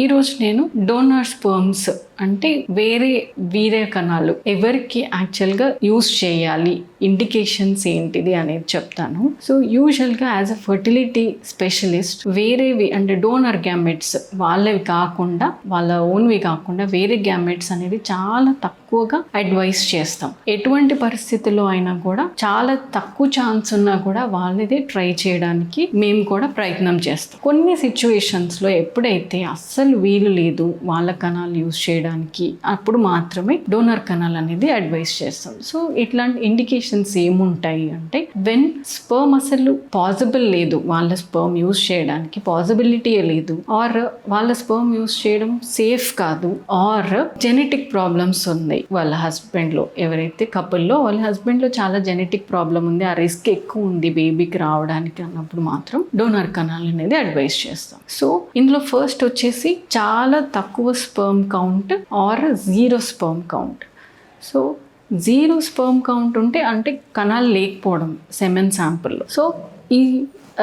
ఈరోజు నేను donor sperms అంటే వేరే వీర్య కణాలు ఎవరికి యాక్చువల్గా యూస్ చేయాలి, ఇండికేషన్స్ ఏంటిది అనేది చెప్తాను. సో యూజువల్గా యాజ్ అ ఫర్టిలిటీ స్పెషలిస్ట్ వేరేవి అంటే డోనర్ గ్యామెట్స్ వాళ్ళవి కాకుండా, వాళ్ళ ఓన్వి కాకుండా వేరే గ్యామెట్స్ అనేది చాలా తక్కువగా అడ్వైస్ చేస్తాం. ఎటువంటి పరిస్థితుల్లో అయినా కూడా చాలా తక్కువ ఛాన్స్ ఉన్నా కూడా వాళ్ళది ట్రై చేయడానికి మేము కూడా ప్రయత్నం చేస్తాం. కొన్ని సిచ్యువేషన్స్లో ఎప్పుడైతే అస్సలు వీలు లేదు వాళ్ళ కణాలు యూజ్ చేయడానికి, అప్పుడు మాత్రమే డోనర్ కణాలు అనేది అడ్వైస్ చేస్తాం. సో ఇట్లాంటి ఇండికేషన్స్ ఏముంటాయి అంటే, వెన్ స్పర్మ్ అసలు పాసిబుల్ లేదు, వాళ్ళ స్పర్మ్ యూజ్ చేయడానికి పాసిబిలిటీ లేదు, ఆర్ వాళ్ళ స్పర్మ్ యూజ్ చేయడం సేఫ్ కాదు, ఆర్ జెనెటిక్ ప్రాబ్లమ్స్ ఉన్నాయి వాళ్ళ హస్బెండ్లో, ఎవరైతే కపుల్లో వాళ్ళ హస్బెండ్లో చాలా జెనెటిక్ ప్రాబ్లం ఉంది, ఆ రిస్క్ ఎక్కువ ఉంది బేబీకి రావడానికి అన్నప్పుడు మాత్రం డోనర్ కణాలు అనేది అడ్వైస్ చేస్తాం. సో ఇందులో ఫస్ట్ వచ్చేసి చాలా తక్కువ sperm count or zero sperm count. So zero sperm count ఉంటే అంటే కణాలు లేకపోవడం సెమెన్ శాంపుల్లో, సో ఈ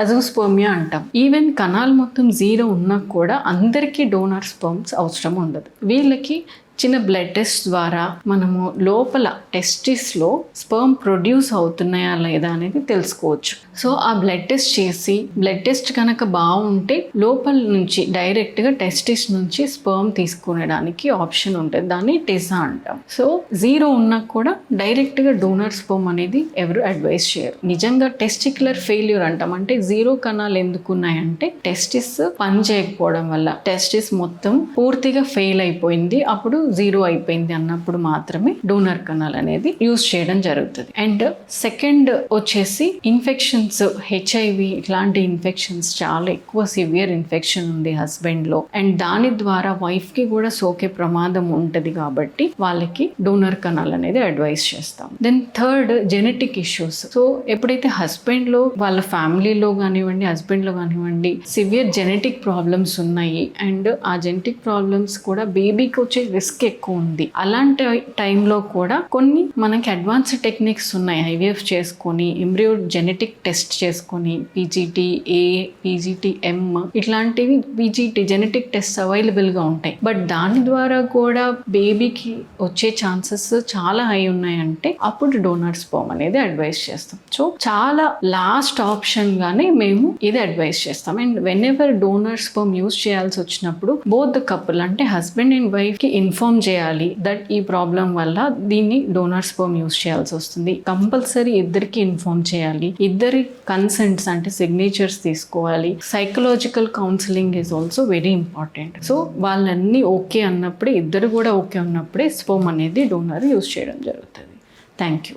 అజోస్పర్మియా అంటాం. ఈవెన్ కణాలు మొత్తం జీరో ఉన్నా కూడా అందరికీ డోనర్ స్పర్మ్స్ అవసరం ఉండదు. వీళ్ళకి చిన్న బ్లడ్ టెస్ట్ ద్వారా మనము లోపల టెస్టిస్లో స్పర్మ్ ప్రొడ్యూస్ అవుతున్నాయా లేదా అనేది తెలుసుకోవచ్చు. సో ఆ బ్లడ్ టెస్ట్ చేసి, బ్లడ్ టెస్ట్ కనుక బాగుంటే లోపల నుంచి డైరెక్ట్గా టెస్టిస్ నుంచి స్పర్మ్ తీసుకునేడానికి ఆప్షన్ ఉంటుంది, దాన్ని టెసా అంటాం. సో జీరో ఉన్నా కూడా డైరెక్ట్గా డోనర్ స్పర్మ్ అనేది ఎవరు అడ్వైస్ చేయరు. నిజంగా టెస్టిక్యులర్ ఫెయిల్యూర్ అంటాం, అంటే జీరో కణాలు ఎందుకు ఉన్నాయంటే టెస్టిస్ పని చేయకపోవడం వల్ల, టెస్టిస్ మొత్తం పూర్తిగా ఫెయిల్ అయిపోయింది, అప్పుడు జీరో అయిపోయింది అన్నప్పుడు మాత్రమే డోనర్ కణాలు అనేది యూజ్ చేయడం జరుగుతుంది. అండ్ సెకండ్ వచ్చేసి ఇన్ఫెక్షన్స్, హెచ్ఐవి ఇట్లాంటి ఇన్ఫెక్షన్స్ చాలా ఎక్కువ సివియర్ ఇన్ఫెక్షన్ ఉంది హస్బెండ్లో, అండ్ దాని ద్వారా వైఫ్కి కూడా సోకే ప్రమాదం ఉంటుంది కాబట్టి వాళ్ళకి డోనర్ కణాలు అనేది అడ్వైస్ చేస్తాం. Then third genetic issues. So ఎప్పుడైతే హస్బెండ్లో వాళ్ళ ఫ్యామిలీలో కానివ్వండి, హస్బెండ్లో కానివ్వండి సివియర్ జెనెటిక్ ప్రాబ్లమ్స్ ఉన్నాయి, అండ్ ఆ జెనెటిక్ ప్రాబ్లమ్స్ కూడా బేబీకి వచ్చే రిస్క్ ఎక్కువ ఉంది, అలాంటి టైంలో కూడా కొన్ని మనకి అడ్వాన్స్డ్ టెక్నిక్స్ ఉన్నాయి. ఐవీఎఫ్ చేసుకొని, ఎంబ్రియో జెనెటిక్ టెస్ట్ చేసుకొని, పీజీటీ-ఏ, పీజీటీ-ఎం ఇట్లాంటివి పీజీటీ జెనెటిక్ టెస్ట్ అవైలబుల్గా ఉంటాయి. బట్ దాని ద్వారా కూడా బేబీకి వచ్చే ఛాన్సెస్ చాలా హై ఉన్నాయంటే అప్పుడు డోనర్ స్పర్మ్ అనేది అడ్వైస్ చేస్తాం. సో చాలా లాస్ట్ ఆప్షన్ గానే మేము ఇది అడ్వైస్ చేస్తాం. And when ever donor sperm use చేయాల్సి వచ్చినప్పుడు బోత్ ద కపుల్ అంటే హస్బెండ్ అండ్ వైఫ్ కి ఇన్ఫార్మ్ చేయాలి దట్ ఈ ప్రాబ్లం వల్ల దీన్ని డోనర్ స్పర్మ్ యూజ్ చేయాల్సి వస్తుంది. కంపల్సరీ ఇద్దరికి ఇన్ఫార్మ్ చేయాలి, ఇద్దరి కన్సెంట్స్ అంటే సిగ్నేచర్స్ తీసుకోవాలి. Psychological counselling is also very important. So వాళ్ళన్నీ ఓకే అన్నప్పుడే, ఇద్దరు కూడా ఓకే ఉన్నప్పుడే స్పర్మ్ అనేది డోనర్ యూజ్ చేయడం జరుగుతుంది. Thank you.